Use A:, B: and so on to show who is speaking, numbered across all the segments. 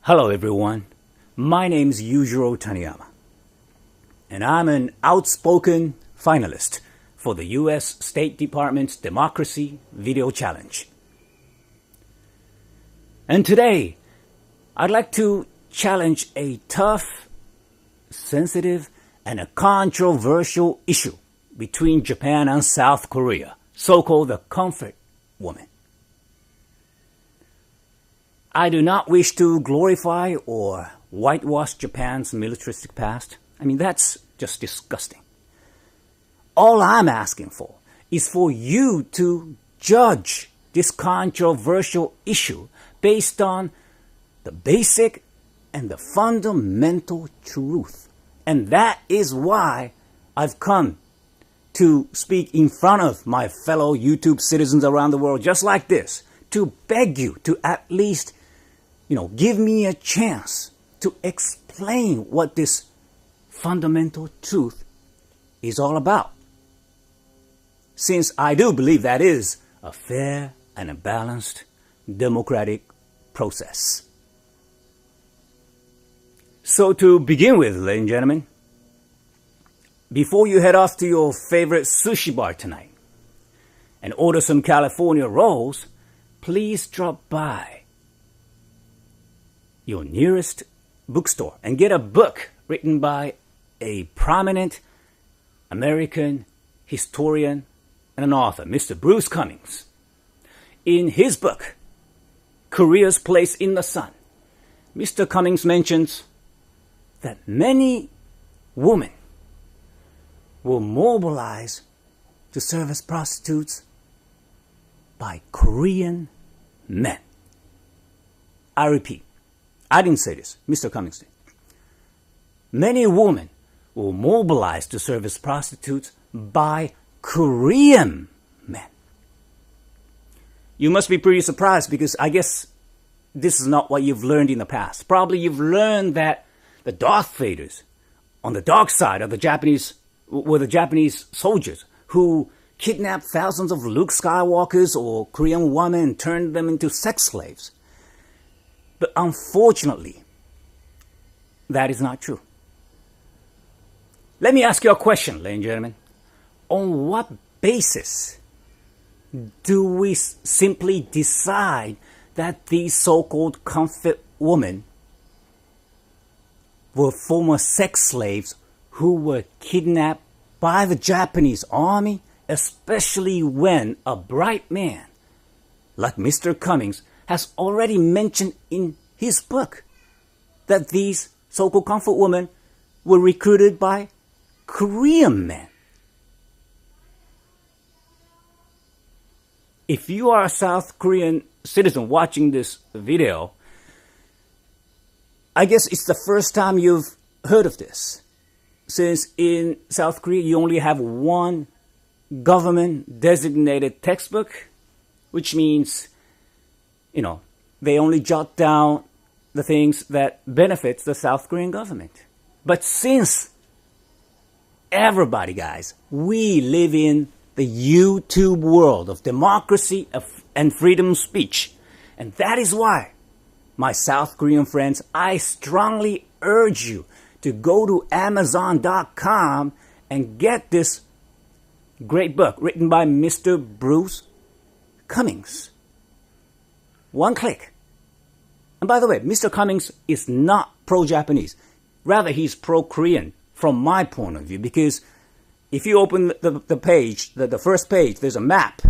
A: Hello everyone, my name is Yujiro Taniyama, and I'm an outspoken finalist for the US State Department's Democracy Video Challenge. And today, I'd like to challenge a tough, sensitive, and a controversial issue between Japan and South Korea, so-called the comfort woman. I do not wish to glorify or whitewash Japan's militaristic past. I mean, that's just disgusting. All I'm asking for is for you to judge this controversial issue based on the basic and the fundamental truth. And that is why I've come to speak in front of my fellow YouTube citizens around the world just like this, to beg you to at least give me a chance to explain what this fundamental truth is all about. Since I do believe that is a fair and a balanced democratic process. So to begin with, ladies and gentlemen, before you head off to your favorite sushi bar tonight and order some California rolls, please drop by your nearest bookstore and get a book written by a prominent American historian and an author, Mr. Bruce Cummings. In his book, Korea's Place in the Sun, Mr. Cummings mentions that many women were mobilized to serve as prostitutes by Korean men. I repeat, I didn't say this, Mr. Cummings did. Many women were mobilized to serve as prostitutes by Korean men. You must be pretty surprised because I guess this is not what you've learned in the past. Probably you've learned that the Darth Vaders on the dark side of the Japanese were the Japanese soldiers who kidnapped thousands of Luke Skywalkers or Korean women and turned them into sex slaves. But unfortunately, that is not true. Let me ask you a question, ladies and gentlemen. On what basis do we simply decide that these so-called comfort women were former sex slaves who were kidnapped by the Japanese army, especially when a bright man like Mr. Cummings has already mentioned in his book that these so-called comfort women were recruited by Korean men? If you are a South Korean citizen watching this video, I guess it's the first time you've heard of this. Since in South Korea you only have one government-designated textbook, which means they only jot down the things that benefits the South Korean government. But since everybody, guys, we live in the YouTube world of democracy and freedom of speech. And that is why, my South Korean friends, I strongly urge you to go to Amazon.com and get this great book written by Mr. Bruce Cummings. One click. And by the way, Mr. Cummings is not pro-Japanese. Rather, he's pro-Korean from my point of view, because if you open the page, the first page, there's a map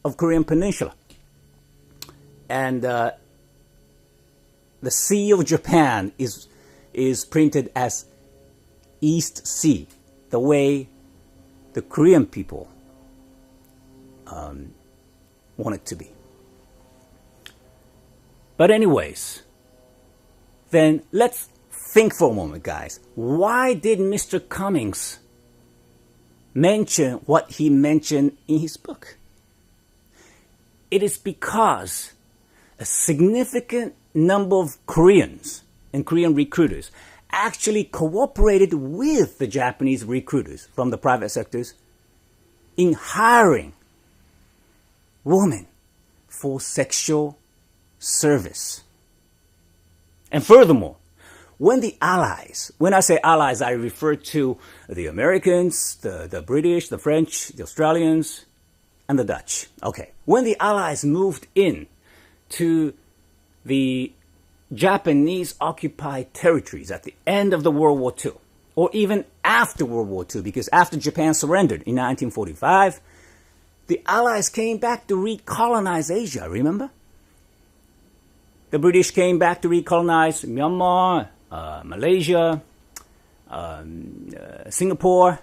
A: of Korean Peninsula. And the Sea of Japan is printed as East Sea, the way the Korean people want it to be. But anyways, then let's think for a moment, guys. Why did Mr. Cummings mention what he mentioned in his book? It is because a significant number of Koreans and Korean recruiters actually cooperated with the Japanese recruiters from the private sectors in hiring women for sexual service. And furthermore, when the Allies, when I say Allies, I refer to the Americans, the British, the French, the Australians, and the Dutch. Okay, when the Allies moved in to the Japanese occupied territories at the end of the World War II, or even after World War II, because after Japan surrendered in 1945, the Allies came back to recolonize Asia, remember? The British came back to recolonize Myanmar, Malaysia, Singapore.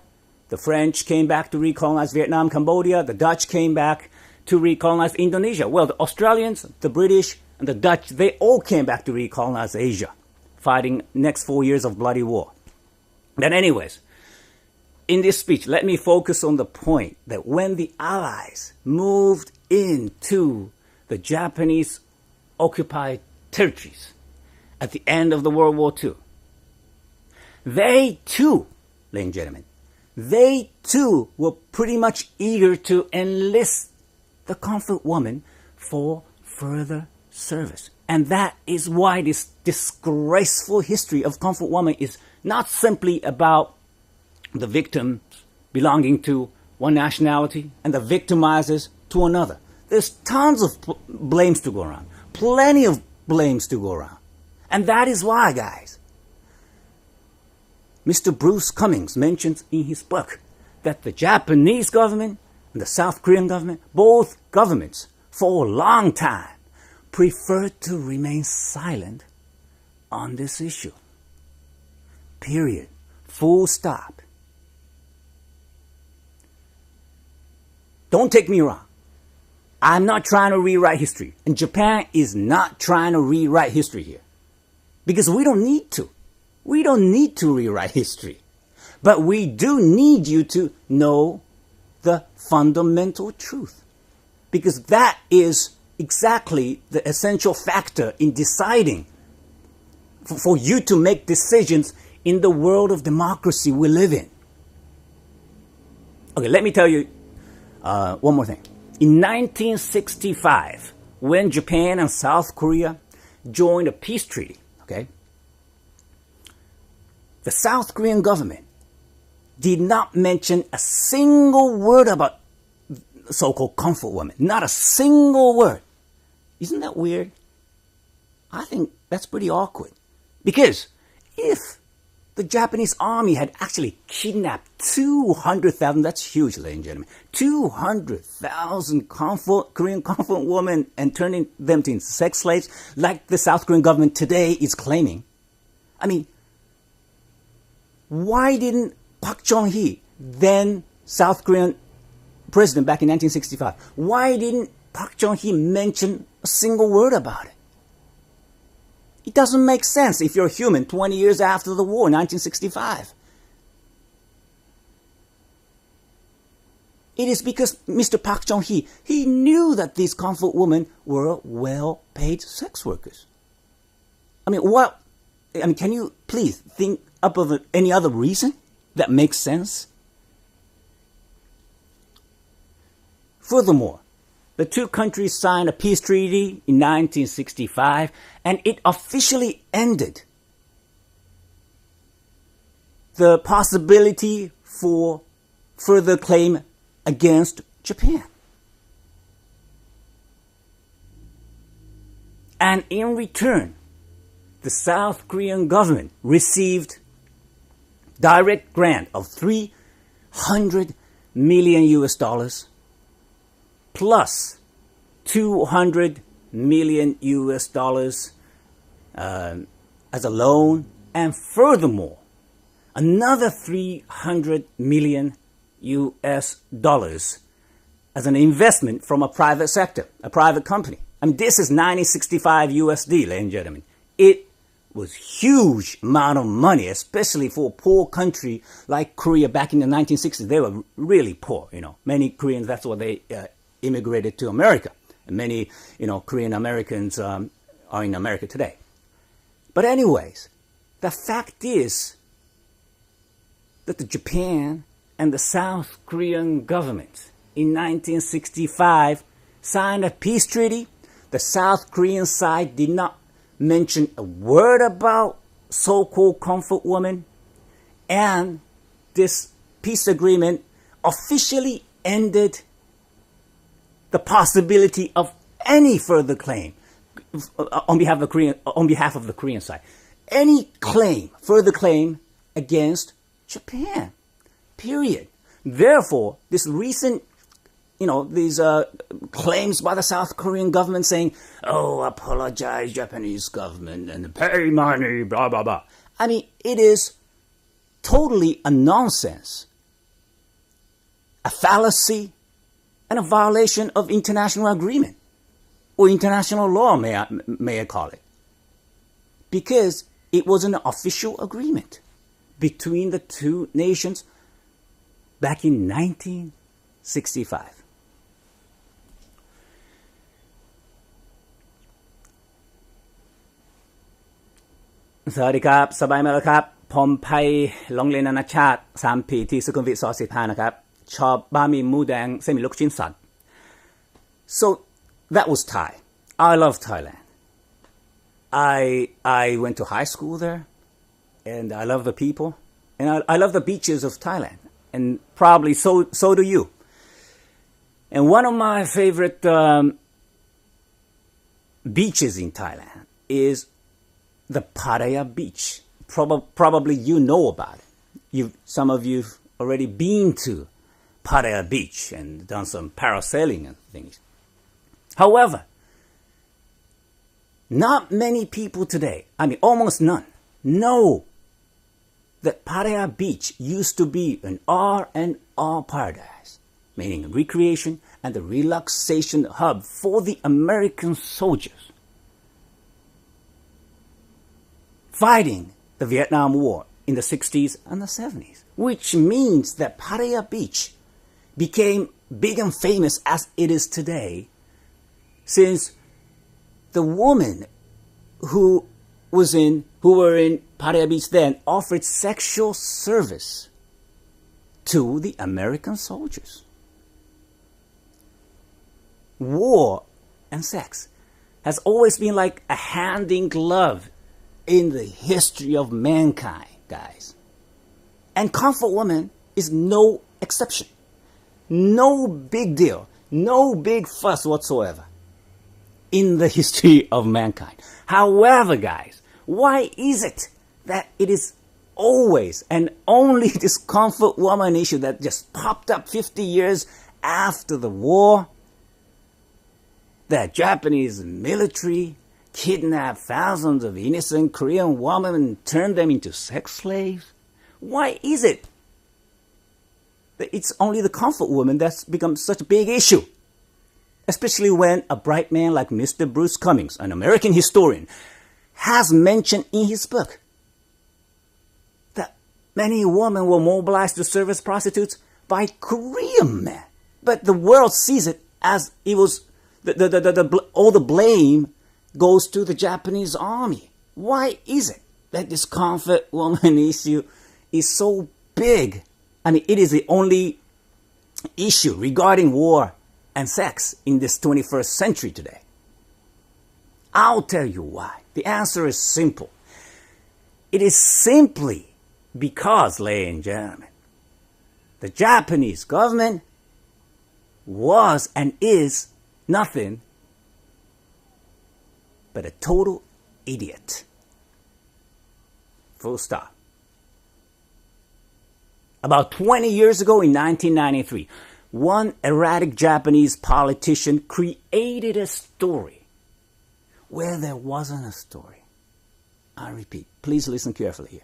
A: The French came back to recolonize Vietnam, Cambodia. The Dutch came back to recolonize Indonesia. Well, the Australians, the British, and the Dutch, they all came back to recolonize Asia, fighting next 4 years of bloody war. But anyways, in this speech, let me focus on the point that when the Allies moved into the Japanese occupied territories at the end of the World War II, they too, ladies and gentlemen, they too were pretty much eager to enlist the comfort woman for further service. And that is why this disgraceful history of comfort woman is not simply about the victims belonging to one nationality and the victimizers to another. There's tons of blames to go around. Plenty of blames to go around. And that is why, guys, Mr. Bruce Cummings mentions in his book that the Japanese government and the South Korean government, both governments, for a long time, preferred to remain silent on this issue. Period. Full stop. Don't take me wrong. I'm not trying to rewrite history. And Japan is not trying to rewrite history here. Because we don't need to. We don't need to rewrite history. But we do need you to know the fundamental truth. Because that is exactly the essential factor in deciding for you to make decisions in the world of democracy we live in. Okay, let me tell you one more thing. In 1965, when Japan and South Korea joined a peace treaty, okay, the South Korean government did not mention a single word about so-called comfort women. Not a single word. Isn't that weird? I think that's pretty awkward. Because if the Japanese army had actually kidnapped 200,000, that's huge, ladies and gentlemen, 200,000 Korean comfort women and turning them into sex slaves, like the South Korean government today is claiming. I mean, why didn't Park Chung-hee, then South Korean president back in 1965, why didn't Park Chung-hee mention a single word about it? It doesn't make sense if you're human 20 years after the war, 1965. It is because Mr. Park Chung-hee, he knew that these comfort women were well-paid sex workers. I mean, can you please think up of any other reason that makes sense? Furthermore, the two countries signed a peace treaty in 1965, and it officially ended the possibility for further claim against Japan. And in return, the South Korean government received direct grant of $300 million US plus $200 million US as a loan, and furthermore, another $300 million US as an investment from a private sector, a private company. I mean, this is 1965 USD, ladies and gentlemen. It was huge amount of money, especially for a poor country like Korea back in the 1960s. They were really poor, you know. Many Koreans, that's what they immigrated to America. And many, Korean Americans are in America today. But anyways, the fact is that the Japan and the South Korean government in 1965 signed a peace treaty. The South Korean side did not mention a word about so-called comfort woman, and this peace agreement officially ended the possibility of any further claim on behalf of the Korean side. Any further claim against Japan. Period. Therefore, this recent, these claims by the South Korean government saying, "Oh, apologize, Japanese government, and pay money, blah, blah, blah." I mean, it is totally a nonsense, a fallacy, and a violation of international agreement, or international law, may I call it. Because it was an official agreement between the two nations back in 1965. สวัสดีครับสบายไหมล่ะครับผมไพโรงเรียนนานาชาติ3 ปีที่สุขุมวิท25นะครับชอบบะหมี่หมูแดงเส้นหมี่ลูกชิ้นสัตว์ So that was Thai. I love Thailand. I went to high school there, and I love the people, and I love the beaches of Thailand, and probably so do you. And one of my favorite beaches in Thailand is the Pattaya Beach. Probably you know about it. Some of you've already been to Pattaya Beach and done some parasailing and things. However, not many people today, I mean almost none, know that Pattaya Beach used to be an R&R paradise, meaning recreation and the relaxation hub for the American soldiers fighting the Vietnam War in the 60s and the 70s, which means that Pattaya Beach became big and famous as it is today, since the women who were in Pattaya Beach then offered sexual service to the American soldiers. War and sex has always been like a hand in glove in the history of mankind, guys. And comfort woman is no exception. No big deal. No big fuss whatsoever in the history of mankind. However, guys, why is it that it is always and only this comfort woman issue that just popped up 50 years after the war? The Japanese military kidnapped thousands of innocent Korean women and turned them into sex slaves? Why is it that it's only the comfort woman that's become such a big issue? Especially when a bright man like Mr. Bruce Cummings, an American historian, has mentioned in his book that many women were mobilized to serve as prostitutes by Korean men. But the world sees it as it was all the blame goes to the Japanese army. Why is it that this comfort woman issue is so big? I mean, it is the only issue regarding war and sex in this 21st century today. I'll tell you why. The answer is simple. It is simply because, ladies and gentlemen, the Japanese government was and is nothing but a total idiot. Full stop. About 20 years ago in 1993, one erratic Japanese politician created a story where there wasn't a story. I repeat, please listen carefully here.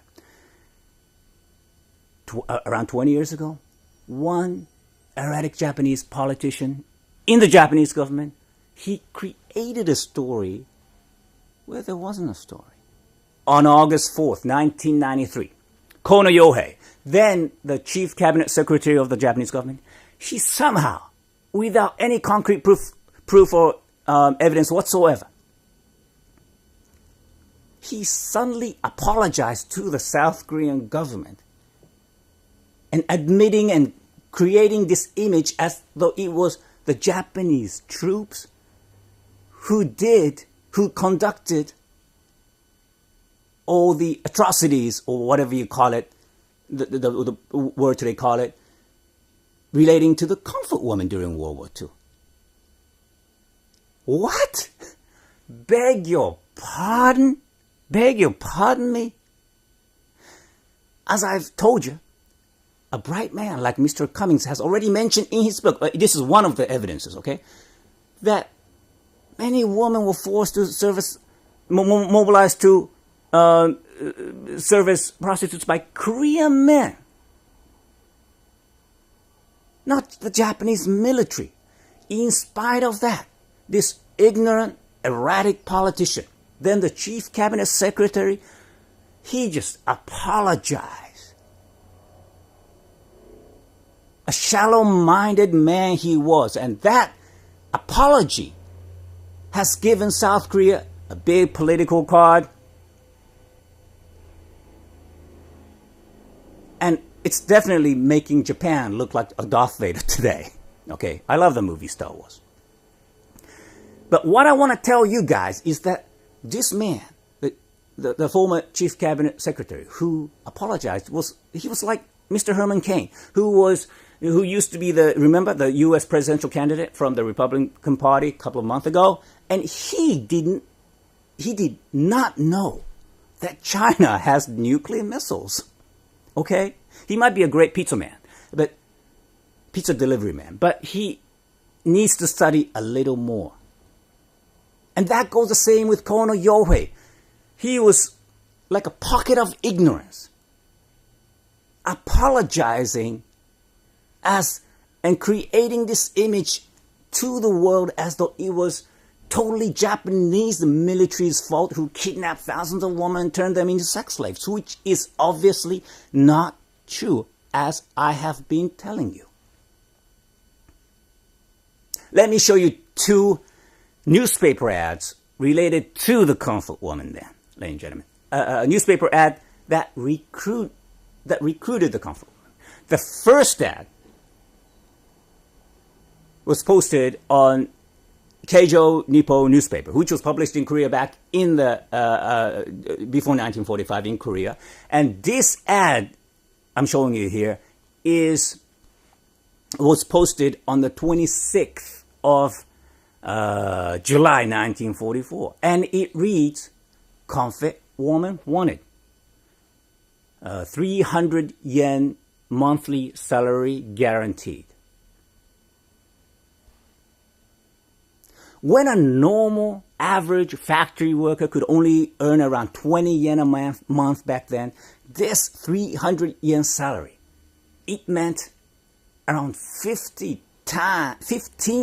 A: Around 20 years ago, one erratic Japanese politician in the Japanese government, he created a story where there wasn't a story. On August 4th, 1993, Kono Yohei, then the chief cabinet secretary of the Japanese government, she somehow, without any concrete proof or evidence whatsoever, he suddenly apologized to the South Korean government and admitting and creating this image as though it was the Japanese troops who conducted all the atrocities, or whatever you call it, the word today call it, relating to the comfort woman during World War II. What? Beg your pardon? Beg your pardon me? As I've told you, a bright man like Mr. Cummings has already mentioned in his book, this is one of the evidences, okay, that many women were forced to mobilized to service prostitutes by Korean men. Not the Japanese military. In spite of that, this ignorant, erratic politician, then the chief cabinet secretary, he just apologized. A shallow-minded man he was, and that apology has given South Korea a big political card. And it's definitely making Japan look like a Darth Vader today. Okay, I love the movie Star Wars. But what I want to tell you guys is that this man, the former chief cabinet secretary who apologized, was like Mr. Herman Cain, who used to be the U.S. presidential candidate from the Republican Party a couple of months ago, and he did not know that China has nuclear missiles. Okay? He might be a great pizza delivery man, but he needs to study a little more. And that goes the same with Kono Yohei. He was like a pocket of ignorance, apologizing and creating this image to the world as though it was totally Japanese, the military's fault, who kidnapped thousands of women and turned them into sex slaves, which is obviously not true, as I have been telling you. Let me show you two newspaper ads related to the comfort woman then, ladies and gentlemen. A newspaper ad that recruited the comfort woman. The first ad was posted on Keijo Nippo newspaper, which was published in Korea back in before 1945 in Korea. And this ad I'm showing you here was posted on the 26th of July 1944. And it reads, "Comfort woman wanted. 300 yen monthly salary guaranteed." When a normal, average factory worker could only earn around 20 yen a month back then, this 300 yen salary, it meant around 15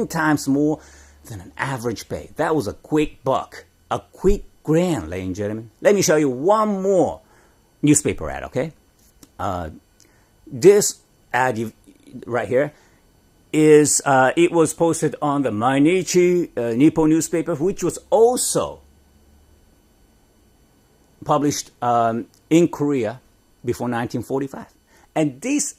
A: times more than an average pay. That was a quick buck, a quick grand, ladies and gentlemen. Let me show you one more newspaper ad, okay? This ad right here it was posted on the Mainichi Nippo newspaper, which was also published in Korea before 1945. And this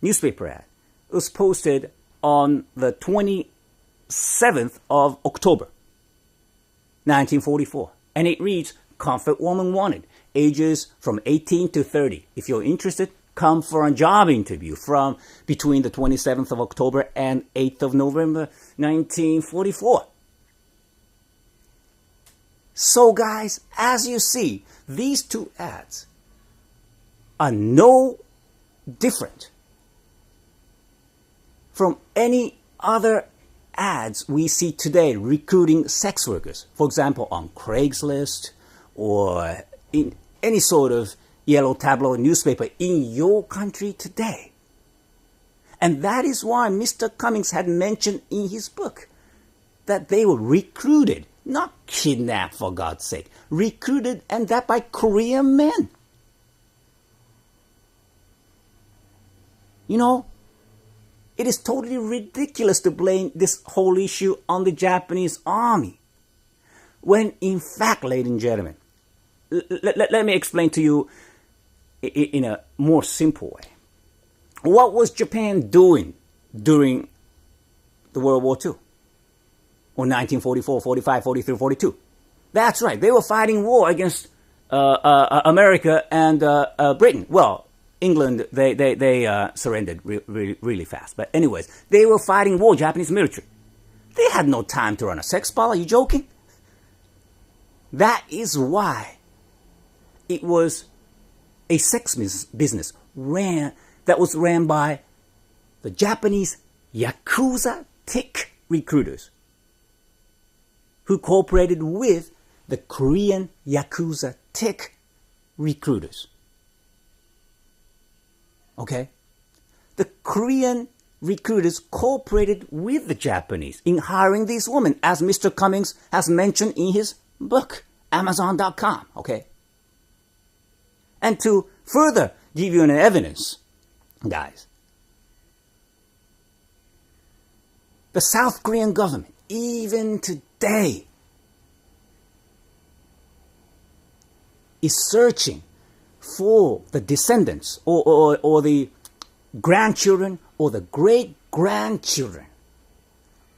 A: newspaper ad, was posted on the 27th of October, 1944. And it reads, "Comfort woman wanted, ages from 18 to 30. If you're interested, come for a job interview from between the 27th of October and 8th of November, 1944. So guys, as you see, these two ads are no different from any other ads we see today recruiting sex workers. For example, on Craigslist or in any sort of yellow tabloid newspaper in your country today. And that is why Mr. Cummings had mentioned in his book that they were recruited, not kidnapped for God's sake, recruited, and that by Korean men. You know, it is totally ridiculous to blame this whole issue on the Japanese army, when in fact, ladies and gentlemen, let me explain to you in a more simple way. What was Japan doing during the World War II? Or 1944, 45, 43, 42? That's right, they were fighting war against America and Britain. Well, England, they surrendered really fast. But anyways, they were fighting war, Japanese military. They had no time to run a sex parlor. Are you joking? That is why it was a sex business that was ran by the Japanese Yakuza tick recruiters who cooperated with the Korean Yakuza tick recruiters. Okay? The Korean recruiters cooperated with the Japanese in hiring these women, as Mr. Cummings has mentioned in his book, Amazon.com. Okay? And to further give you an evidence, guys, the South Korean government, even today, is searching for the descendants or the grandchildren or the great-grandchildren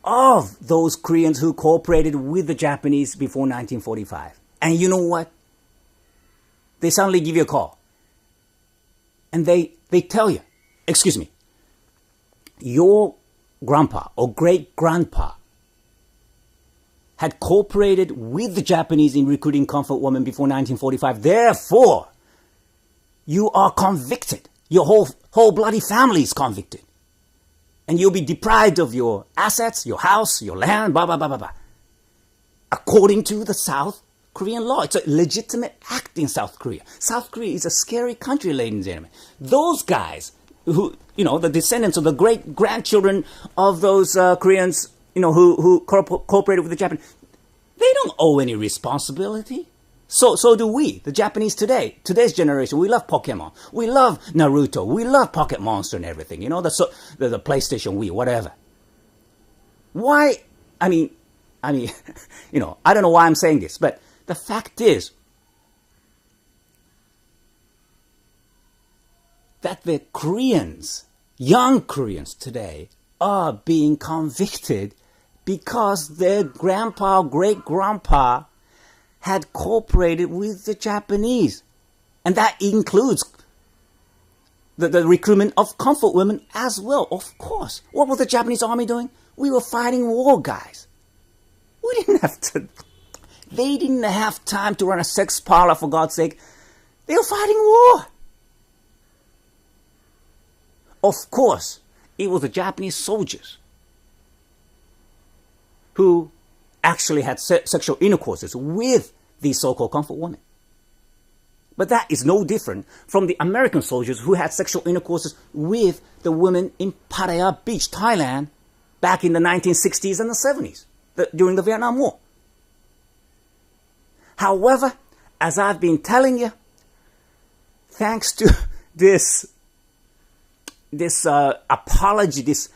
A: of those Koreans who cooperated with the Japanese before 1945. And you know what? They suddenly give you a call. And they tell you, excuse me, your grandpa or great-grandpa had cooperated with the Japanese in recruiting comfort women before 1945. Therefore, you are convicted. Your whole bloody family is convicted. And you'll be deprived of your assets, your house, your land, blah, blah, blah, blah, blah. According to the South Korean law. It's a legitimate act in South Korea. South Korea is a scary country, ladies and gentlemen. Those guys who, the descendants of the great-grandchildren of those Koreans, who cooperated with the Japanese, they don't owe any responsibility. So do we, the Japanese today, today's generation. We love Pokemon. We love Naruto. We love Pocket Monster and everything. The PlayStation Wii, whatever. Why? I mean, I don't know why I'm saying this, but the fact is that the Koreans, young Koreans today, are being convicted because their grandpa, great-grandpa had cooperated with the Japanese. And that includes the recruitment of comfort women as well, of course. What was the Japanese army doing? We were fighting war, guys. They didn't have time to run a sex parlor, for God's sake. They were fighting war. Of course, it was the Japanese soldiers who actually had sexual intercourses with these so-called comfort women. But that is no different from the American soldiers who had sexual intercourses with the women in Pattaya Beach, Thailand, back in the 1960s and the 70s, during the Vietnam War. However, as I've been telling you, thanks to this apology, this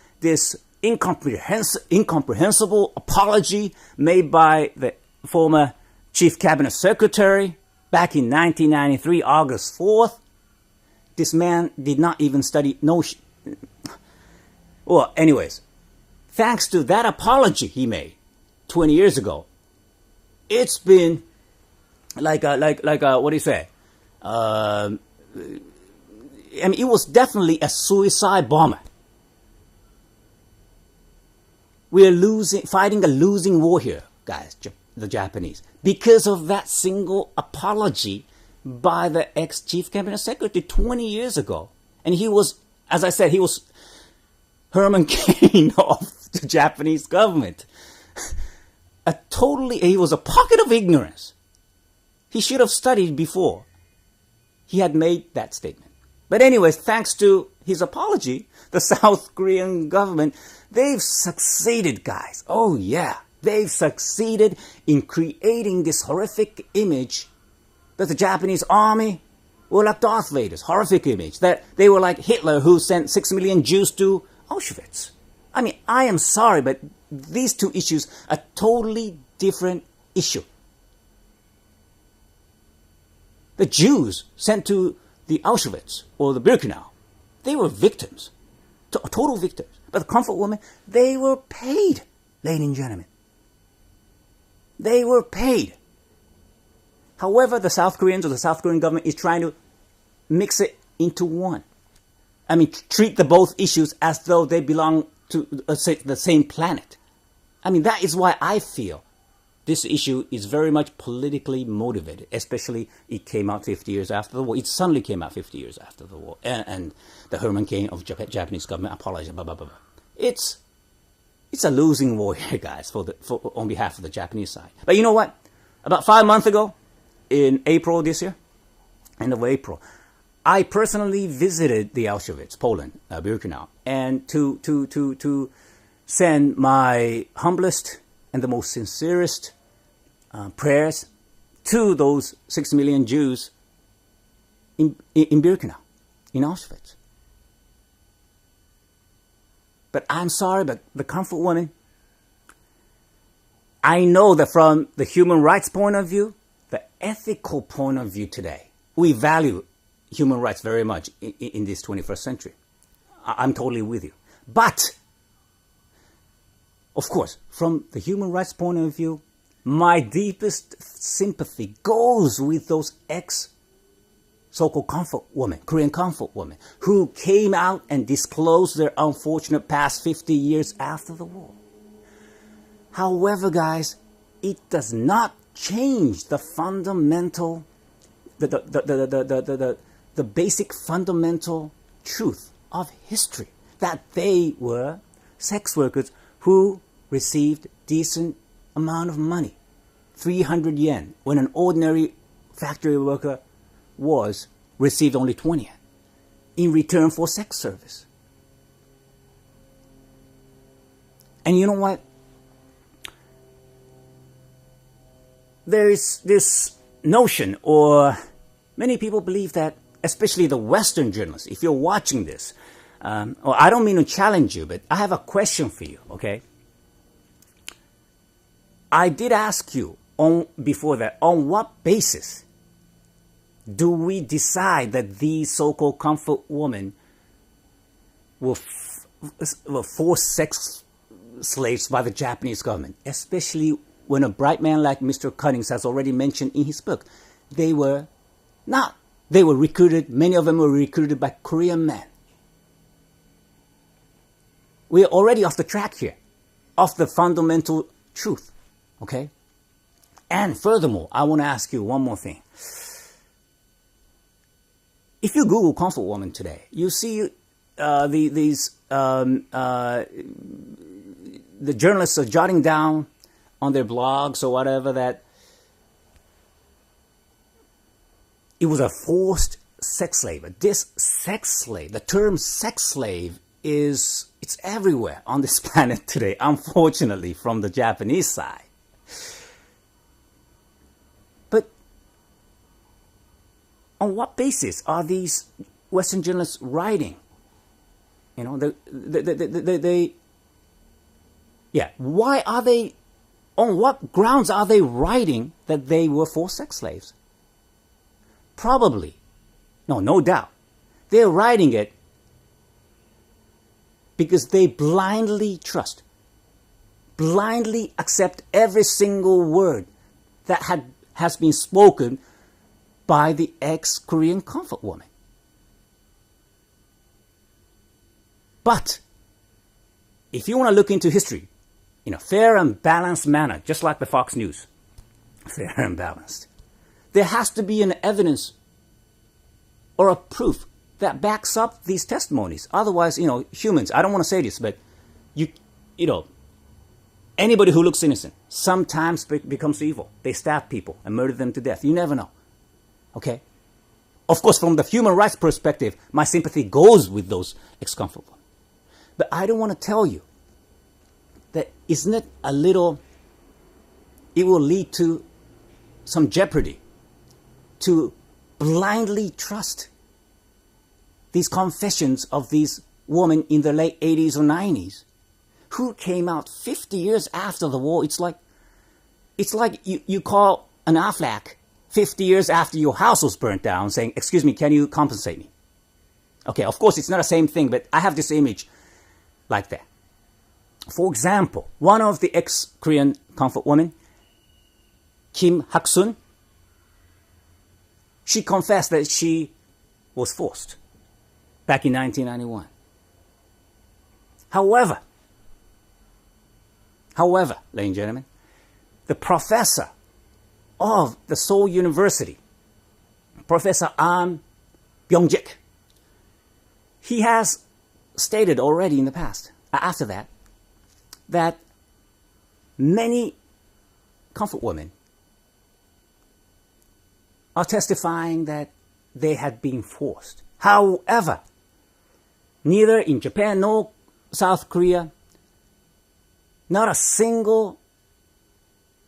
A: incomprehensible apology made by the former Chief Cabinet Secretary back in 1993, August 4th, this man did not even study well, anyways, thanks to that apology he made 20 years ago, it's been like what do you say? It was definitely a suicide bomber. We are fighting a losing war here, guys, the Japanese, because of that single apology by the ex-Chief Cabinet Secretary 20 years ago. And he was, as I said, he was Herman Cain of the Japanese government. He was a pocket of ignorance. He should have studied before he had made that statement. But anyways, thanks to his apology, the South Korean government, they've succeeded, guys. Oh yeah, they've succeeded in creating this horrific image that the Japanese army were like Darth Vader's horrific image, that they were like Hitler who sent 6 million Jews to Auschwitz. I mean, I am sorry, but these two issues are totally different issue. The Jews sent to the Auschwitz or the Birkenau, they were victims, total victims. But the comfort women, they were paid, ladies and gentlemen. They were paid. However, the South Koreans or the South Korean government is trying to mix it into one. I mean, treat the both issues as though they belong to the same planet. I mean, that is why I feel this issue is very much politically motivated, especially it came out 50 years after the war. It suddenly came out 50 years after the war. And the Herman Cain of Japanese government apologized, blah, blah, blah, blah. It's a losing war here, guys, on behalf of the Japanese side. But you know what? About 5 months ago, in April this year, end of April, I personally visited the Auschwitz, Poland, Birkenau, and to send my humblest and the most sincerest prayers to those 6 million Jews in Birkenau, in Auschwitz. But I'm sorry, but the comfort woman, I know that from the human rights point of view, the ethical point of view today, we value human rights very much in this 21st century. I'm totally with you. But, of course, from the human rights point of view, my deepest sympathy goes with those so-called comfort women, Korean comfort women, who came out and disclosed their unfortunate past 50 years after the war. However, guys, it does not change the fundamental, the basic fundamental truth of history, that they were sex workers who received decent amount of money, 300 yen, when an ordinary factory worker received only 20 yen in return for sex service. And you know what? There is this notion, or many people believe that, especially the Western journalists, if you're watching this, or I don't mean to challenge you, but I have a question for you, okay? I did ask you before that, on what basis do we decide that these so-called comfort women were forced sex slaves by the Japanese government, especially when a bright man like Mr. Cummings has already mentioned in his book, they were not. They were recruited, many of them were recruited by Korean men. We are already off the track here, off the fundamental truth, okay? And furthermore, I want to ask you one more thing. If you Google comfort woman today, you see the journalists are jotting down on their blogs or whatever that it was a forced sex slave. This sex slave, the term sex slave it's everywhere on this planet today, unfortunately, from the Japanese side. But on what basis are these Western journalists writing? You know, why are they, on what grounds are they writing that they were forced sex slaves? Probably, no doubt, they're writing it because they blindly trust, blindly accept every single word that has been spoken by the ex-Korean comfort woman. But if you want to look into history in a fair and balanced manner, just like the Fox News, fair and balanced, there has to be an evidence or a proof that backs up these testimonies. Otherwise, humans, I don't want to say this, but anybody who looks innocent sometimes becomes evil. They stab people and murder them to death. You never know. Okay? Of course, from the human rights perspective, my sympathy goes with those ex-comfort women. But I don't want to tell you that isn't it a little, it will lead to some jeopardy to blindly trust these confessions of these women in the late 80s or 90s who came out 50 years after the war. It's like you call an Aflac 50 years after your house was burnt down saying, excuse me, can you compensate me? Okay, of course, it's not the same thing, but I have this image like that. For example, one of the ex-Korean comfort women, Kim Hak-sun, She confessed that she was forced back in 1991. However, ladies and gentlemen, the professor of the Seoul University, Professor An Byung-jik, he has stated already in the past, after that, that many comfort women are testifying that they had been forced. However, neither in Japan nor South Korea, not a single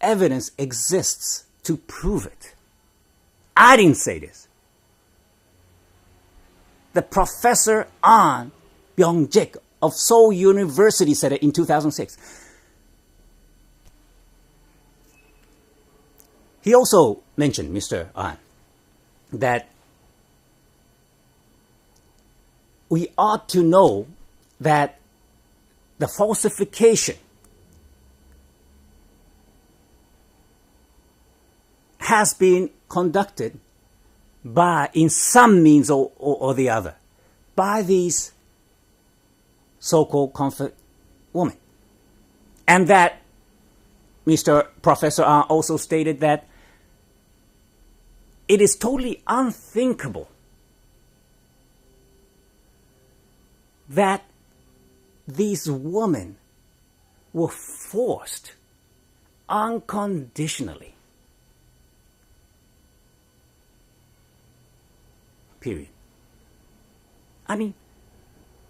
A: evidence exists to prove it. I didn't say this. The Professor An Byung-jik of Seoul University said it in 2006. He also mentioned, Mr. An, that we ought to know that the falsification has been conducted by, in some means or the other, by these so-called comfort women. And that Mr. Professor An also stated that it is totally unthinkable that these women were forced unconditionally. Period. I mean,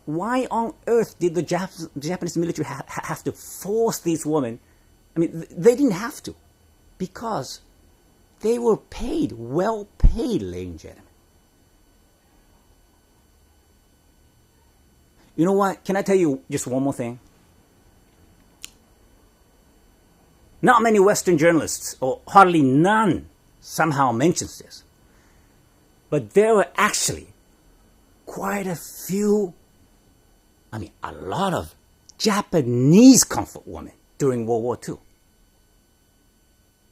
A: why on earth did the Japanese military have to force these women? I mean, they didn't have to, because they were paid, well paid, ladies and gentlemen. You know what? Can I tell you just one more thing? Not many Western journalists, or hardly none, somehow mentions this. But there were actually quite a few, a lot of Japanese comfort women during World War II.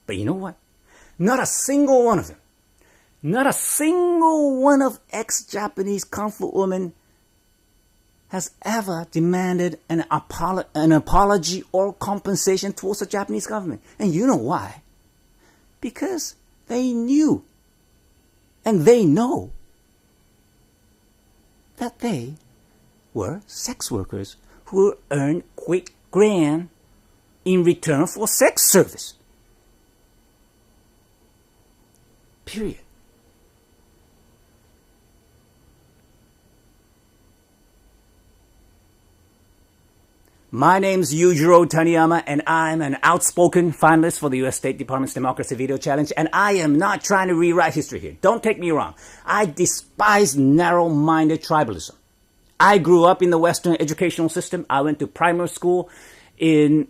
A: But you know what? Not a single one of them, not a single one of ex-Japanese comfort women has ever demanded an apology or compensation towards the Japanese government. And you know why? Because they knew and they know that they were sex workers who earned quick grand in return for sex service. Period. My name's Yujiro Taniyama, and I'm an outspoken finalist for the U.S. State Department's Democracy Video Challenge, and I am not trying to rewrite history here. Don't take me wrong. I despise narrow-minded tribalism. I grew up in the Western educational system. I went to primary school in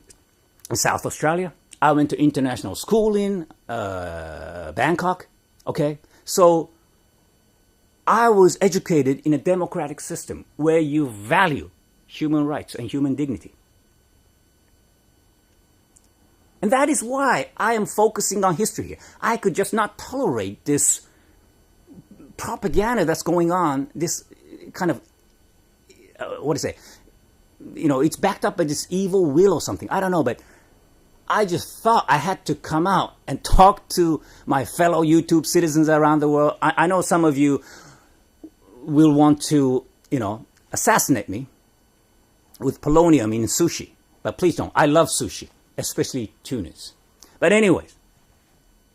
A: South Australia. I went to international school in Bangkok. Okay? So I was educated in a democratic system where you value human rights and human dignity. And that is why I am focusing on history here. I could just not tolerate this propaganda that's going on, this kind of, it's backed up by this evil will or something. I don't know, but I just thought I had to come out and talk to my fellow YouTube citizens around the world. I know some of you will want to, assassinate me with polonium in sushi. But please don't. I love sushi, especially tunas. But anyways,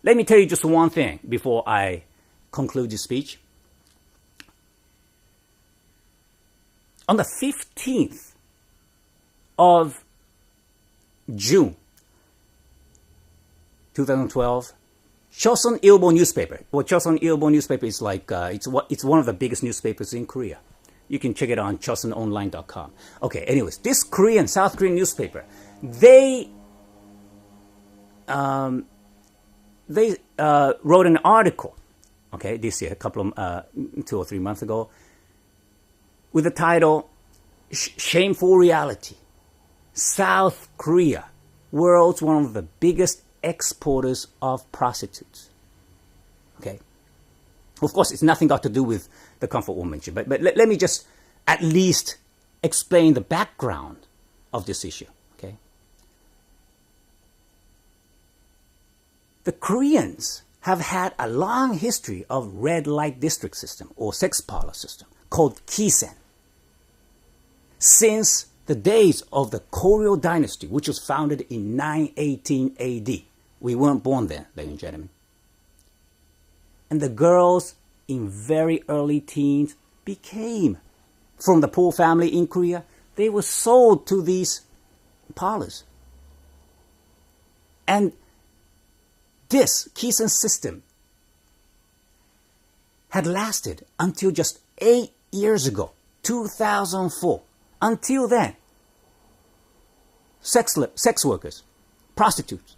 A: let me tell you just one thing before I conclude this speech. On the 15th of June 2012, Chosun Ilbo newspaper. Well, Chosun Ilbo newspaper is like, it's one of the biggest newspapers in Korea. You can check it on chosunonline.com. Okay, anyways, this South Korean newspaper, they wrote an article, okay, this year, 2 or 3 months ago, with the title, Shameful Reality. South Korea, world's one of the biggest exporters of prostitutes. Okay? Of course, it's nothing got to do with the comfort woman issue, but let me just at least explain the background of this issue, okay? The Koreans have had a long history of red light district system or sex parlor system called Kisen since the days of the Koryo dynasty, which was founded in 918 AD. We weren't born then, ladies and gentlemen. And the girls in very early teens became, from the poor family in Korea, they were sold to these parlors. And this Kisen system had lasted until just 8 years ago, 2004. Until then, sex workers, prostitutes,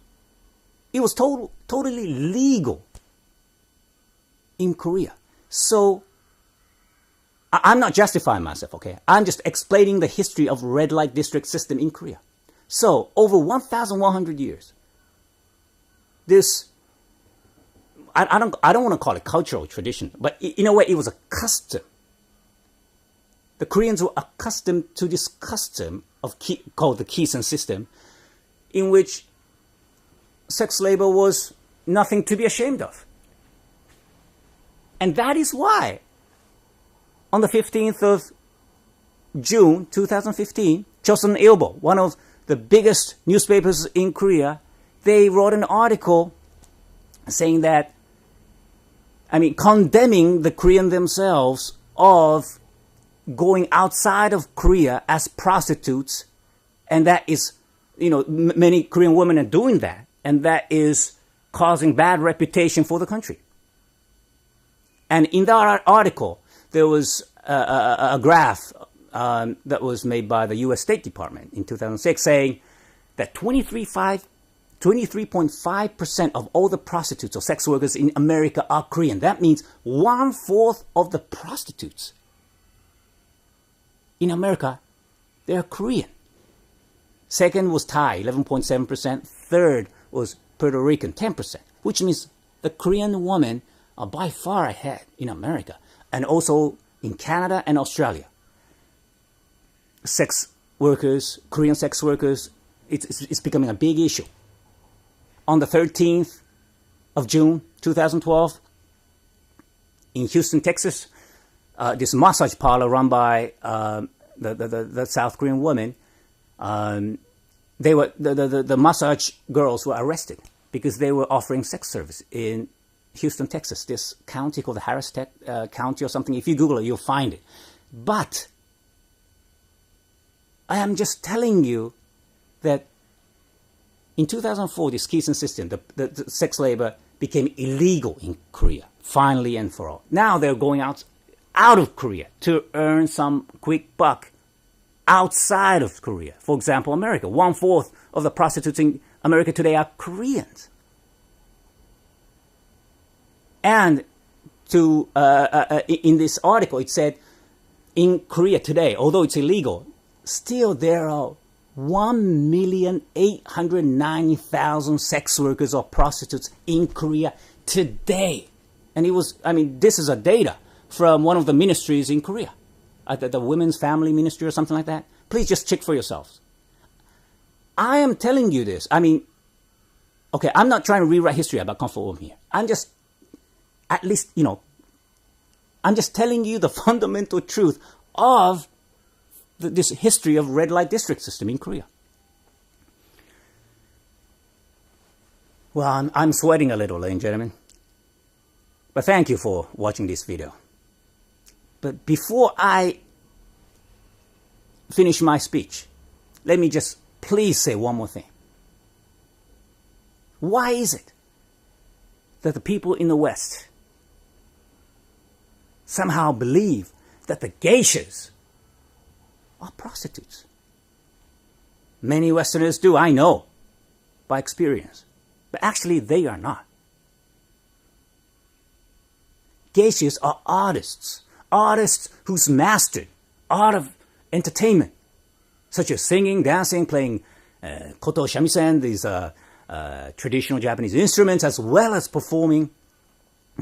A: it was totally legal in Korea. So, I'm not justifying myself, okay? I'm just explaining the history of red light district system in Korea. So, over 1,100 years, this, I don't want to call it cultural tradition, but in a way it was a custom. The Koreans were accustomed to this custom of called the Kisen system, in which sex labor was nothing to be ashamed of. And that is why, on the 15th of June 2015, Chosun Ilbo, one of the biggest newspapers in Korea, they wrote an article saying that, condemning the Korean themselves of going outside of Korea as prostitutes, and that is, many Korean women are doing that, and that is causing bad reputation for the country. And in that article, there was a graph that was made by the U.S. State Department in 2006 saying that 23.5% of all the prostitutes or sex workers in America are Korean. That means 1/4 of the prostitutes in America, they are Korean. Second was Thai, 11.7%. Third was Puerto Rican, 10%, which means the Korean women are by far ahead in America and also in Canada and Australia. Sex workers, Korean sex workers, it's becoming a big issue. On the 13th of June 2012, in Houston, Texas, this massage parlor run by the South Korean woman, the massage girls were arrested because they were offering sex service in Houston, Texas, this county called the Harris County or something. If you Google it, you'll find it. But I am just telling you that in 2004, this Kisen system, the sex labor became illegal in Korea, finally and for all. Now they're going out of Korea to earn some quick buck outside of Korea. For example, America. 1/4 of the prostitutes in America today are Koreans. And in this article, it said, in Korea today, although it's illegal, still there are 1,890,000 sex workers or prostitutes in Korea today. And this is a data from one of the ministries in Korea, the Women's Family Ministry or something like that. Please just check for yourselves. I am telling you this. Okay, I'm not trying to rewrite history about comfort women here. I'm just telling you the fundamental truth of this history of red light district system in Korea. Well, I'm sweating a little, ladies and gentlemen. But thank you for watching this video. But before I finish my speech, let me just please say one more thing. Why is it that the people in the West somehow believe that the geishas are prostitutes? Many Westerners do, I know, by experience. But actually, they are not. Geishas are artists who's mastered art of entertainment, such as singing, dancing, playing koto shamisen, these traditional Japanese instruments, as well as performing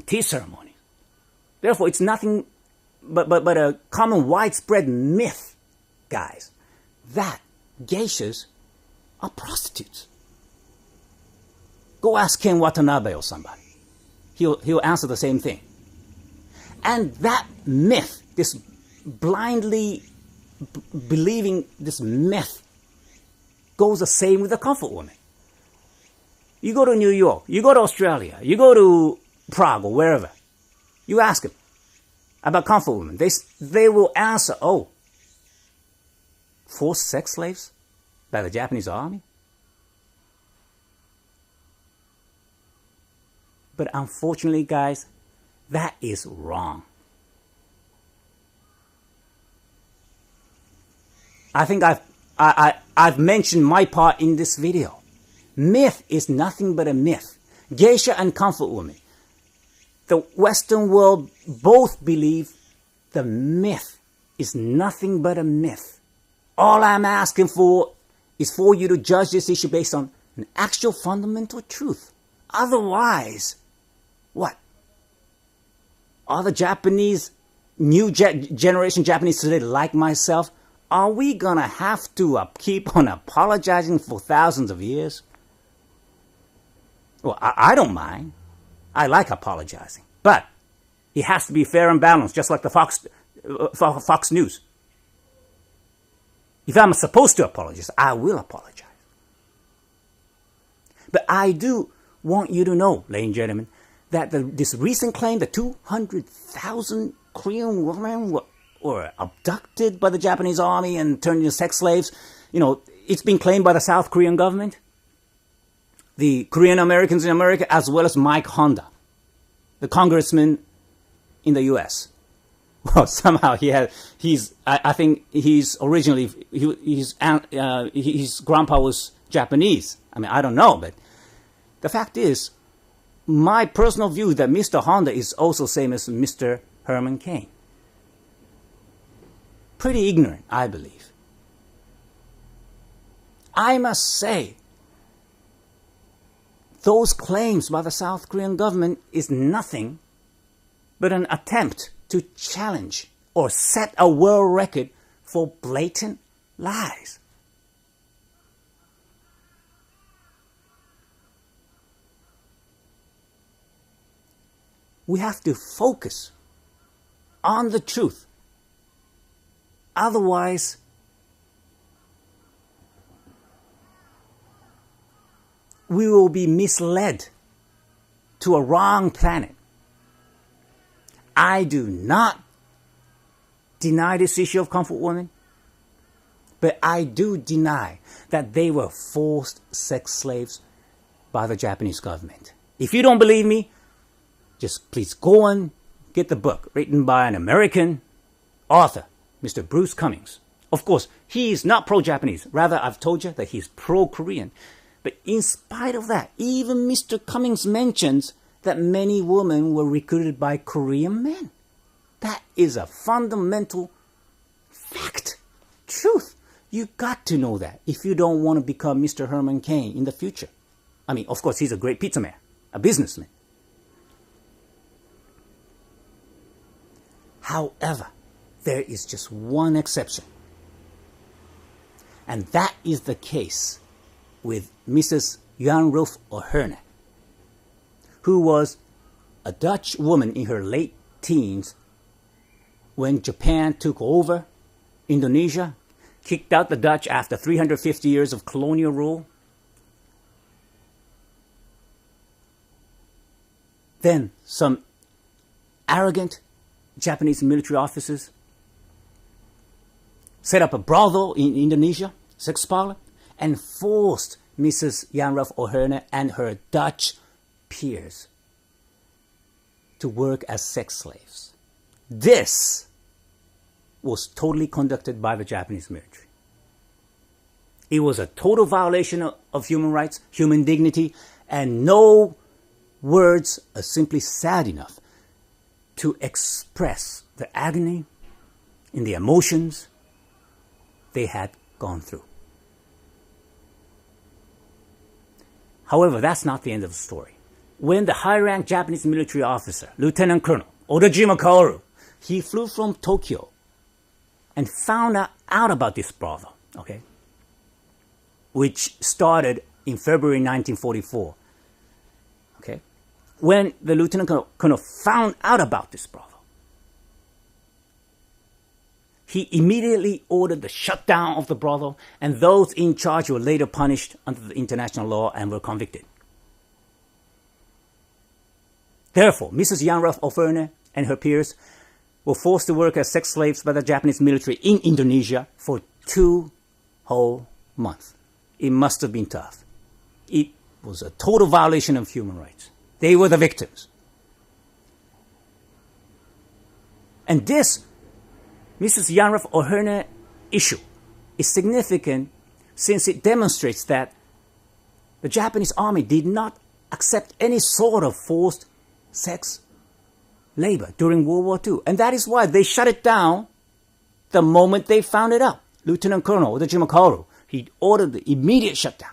A: tea ceremonies. Therefore, it's nothing but a common widespread myth, guys, that geishas are prostitutes. Go ask Ken Watanabe or somebody. He'll answer the same thing. And that myth, this blindly believing this myth, goes the same with the comfort woman. You go to New York, you go to Australia, you go to Prague or wherever. You ask them about comfort women. They will answer, oh, forced sex slaves by the Japanese army? But unfortunately, guys, that is wrong. I think I've mentioned my part in this video. Myth is nothing but a myth. Geisha and comfort women. The Western world both believe the myth is nothing but a myth. All I'm asking for is for you to judge this issue based on an actual fundamental truth. Otherwise, what? Are the Japanese, new generation Japanese today like myself, are we gonna have to keep on apologizing for thousands of years? Well, I don't mind. I like apologizing. But it has to be fair and balanced, just like the Fox News. If I'm supposed to apologize, I will apologize. But I do want you to know, ladies and gentlemen, that this recent claim that 200,000 Korean women were abducted by the Japanese army and turned into sex slaves, it's been claimed by the South Korean government, the Korean Americans in America, as well as Mike Honda, the congressman in the U.S. Well, somehow I think he's originally, his grandpa was Japanese. I mean, I don't know, but the fact is, my personal view is that Mr. Honda is also same as Mr. Herman Cain. Pretty ignorant, I believe. I must say, those claims by the South Korean government is nothing but an attempt to challenge or set a world record for blatant lies. We have to focus on the truth. Otherwise, we will be misled to a wrong planet. I do not deny this issue of comfort women, but I do deny that they were forced sex slaves by the Japanese government. If you don't believe me, just please go and get the book written by an American author, Mr. Bruce Cummings. Of course, he is not pro-Japanese. Rather, I've told you that he's pro-Korean. But in spite of that, even Mr. Cummings mentions that many women were recruited by Korean men. That is a fundamental fact, truth. You got to know that if you don't want to become Mr. Herman Cain in the future. I mean, of course, he's a great pizza man, a businessman. However, there is just one exception. And that is the case with Mrs. Jan-Rolf O'Herne, who was a Dutch woman in her late teens when Japan took over Indonesia, kicked out the Dutch after 350 years of colonial rule. Then some arrogant Japanese military officers set up a brothel in Indonesia, sex parlor, and forced Mrs. Jan-Rolf O'Herne and her Dutch peers to work as sex slaves. This was totally conducted by the Japanese military. It was a total violation of human rights, human dignity, and no words are simply sad enough to express the agony and the emotions they had gone through. However, that's not the end of the story. When the high-ranked Japanese military officer, Lieutenant Colonel, Odajima, he flew from Tokyo and found out about this brothel, okay, which started in February 1944. Okay, when the lieutenant colonel found out about this brothel, he immediately ordered the shutdown of the brothel, and those in charge were later punished under the international law and were convicted. Therefore, Mrs. Yanraf Oferne and her peers were forced to work as sex slaves by the Japanese military in Indonesia for 2 whole months. It must have been tough. It was a total violation of human rights. They were the victims. And this Mrs. Yanraf Oferne issue is significant since it demonstrates that the Japanese army did not accept any sort of forced sex labor during World War II. And that is why they shut it down the moment they found it out. Lieutenant Colonel Odajima, he ordered the immediate shutdown.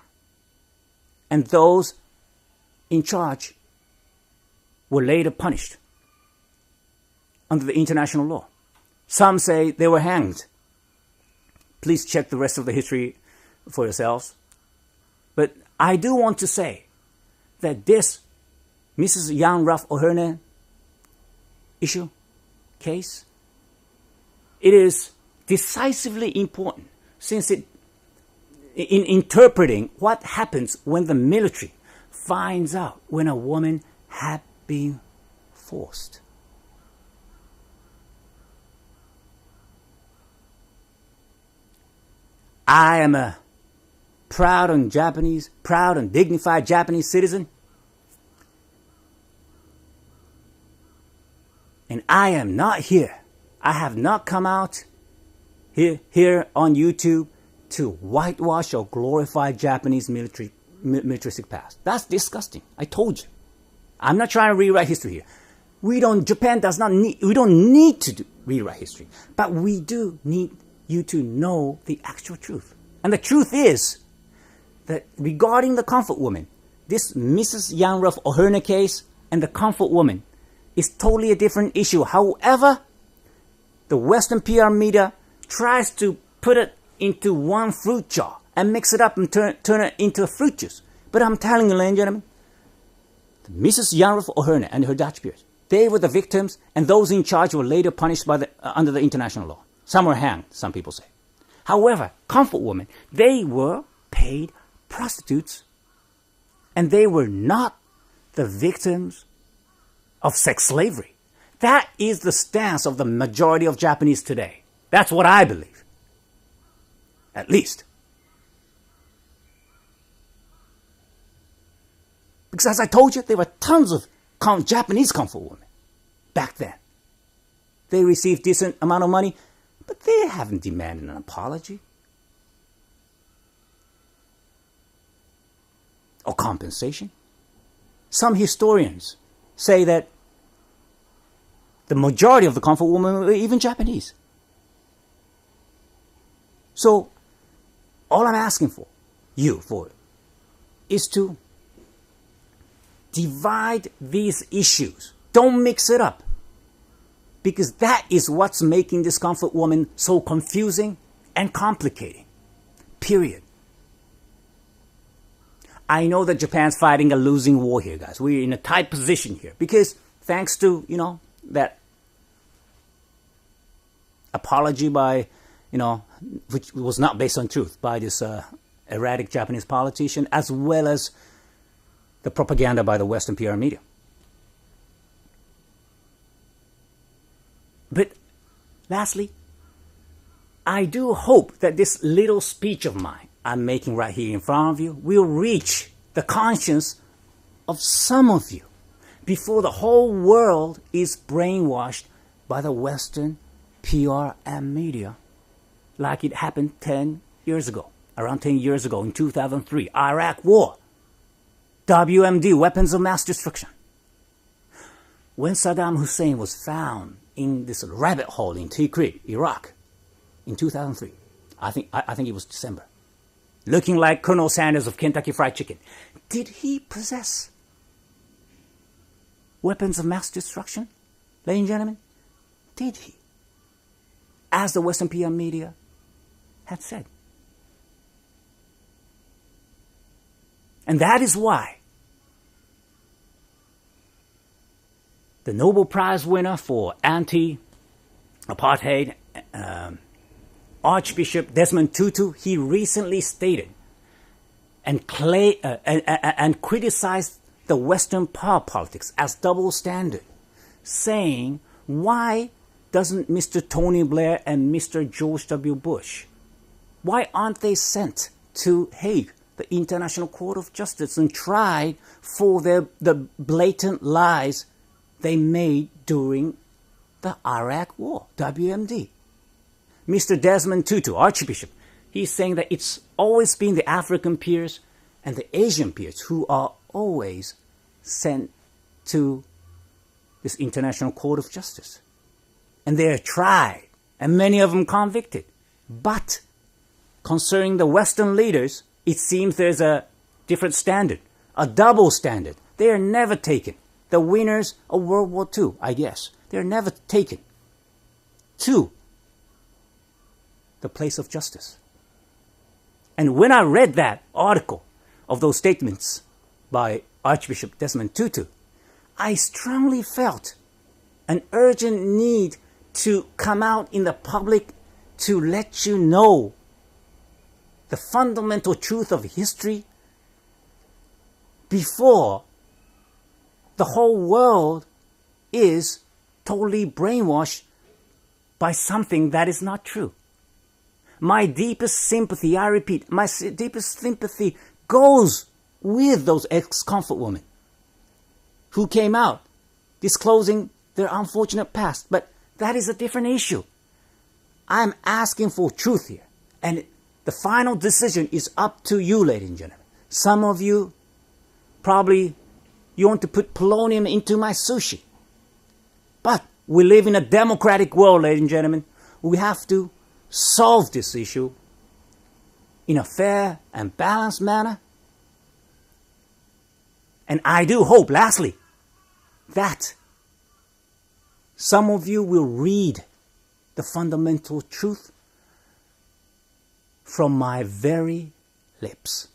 A: And those in charge were later punished under the international law. Some say they were hanged. Please check the rest of the history for yourselves. But I do want to say that this Mrs. Yanraf Oferne issue, case, it is decisively important since in interpreting what happens when the military finds out when a woman had been forced. I am a proud and dignified Japanese citizen. And I am not here. I have not come out here on YouTube to whitewash or glorify Japanese militaristic past. That's disgusting. I told you. I'm not trying to rewrite history here. Japan does not need, we don't need to rewrite history. But we do need you to know the actual truth. And the truth is that regarding the comfort woman, this Mrs. Yanraf Oferne case and the comfort woman is totally a different issue. However, the Western PR media tries to put it into one fruit jar and mix it up and turn it into a fruit juice. But I'm telling you, ladies and gentlemen, Mrs. Yanraf Oferne and her Dutch peers, they were the victims, and those in charge were later punished under the international law. Some were hanged, some people say. However, comfort women, they were paid prostitutes, and they were not the victims of sex slavery. That is the stance of the majority of Japanese today. That's what I believe. At least. Because as I told you, there were tons of Japanese comfort women back then. They received decent amount of money, but they haven't demanded an apology or compensation. Some historians say that the majority of the comfort women were even Japanese. So, all I'm asking for is to divide these issues. Don't mix it up. Because that is what's making this comfort woman so confusing and complicating. Period. I know that Japan's fighting a losing war here, guys. We're in a tight position here. Because thanks to, that apology by, which was not based on truth, by this erratic Japanese politician, as well as the propaganda by the Western PR media. But lastly, I do hope that this little speech of mine I'm making right here in front of you will reach the conscience of some of you before the whole world is brainwashed by the Western PR and media like it happened 10 years ago, around 10 years ago in 2003, Iraq War, WMD, weapons of mass destruction. When Saddam Hussein was found in this rabbit hole in Tikrit, Iraq, in 2003, I think it was December, looking like Colonel Sanders of Kentucky Fried Chicken, did he possess weapons of mass destruction? Ladies and gentlemen, did he? As the Western PR media had said. And that is why the Nobel Prize winner for anti-apartheid, Archbishop Desmond Tutu, he recently stated and criticized the Western power politics as double standard, saying, why doesn't Mr. Tony Blair and Mr. George W. Bush, why aren't they sent to Hague, the International Court of Justice, and tried for the blatant lies they made during the Iraq War, WMD? Mr. Desmond Tutu, Archbishop, he's saying that it's always been the African peers and the Asian peers who are always sent to this International Court of Justice. And they're tried, and many of them convicted. But concerning the Western leaders, it seems there's a different standard, a double standard. They are never taken. The winners of World War II, I guess, they're never taken to the place of justice. And when I read that article of those statements by Archbishop Desmond Tutu, I strongly felt an urgent need to come out in the public to let you know the fundamental truth of history before the whole world is totally brainwashed by something that is not true. My deepest sympathy, I repeat, my deepest sympathy goes with those ex-comfort women who came out disclosing their unfortunate past. But that is a different issue. I'm asking for truth here. And the final decision is up to you, ladies and gentlemen. Some of you probably you want to put polonium into my sushi. But we live in a democratic world, ladies and gentlemen. We have to solve this issue in a fair and balanced manner. And I do hope, lastly, that some of you will read the fundamental truth from my very lips.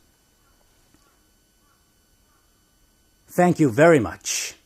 A: Thank you very much.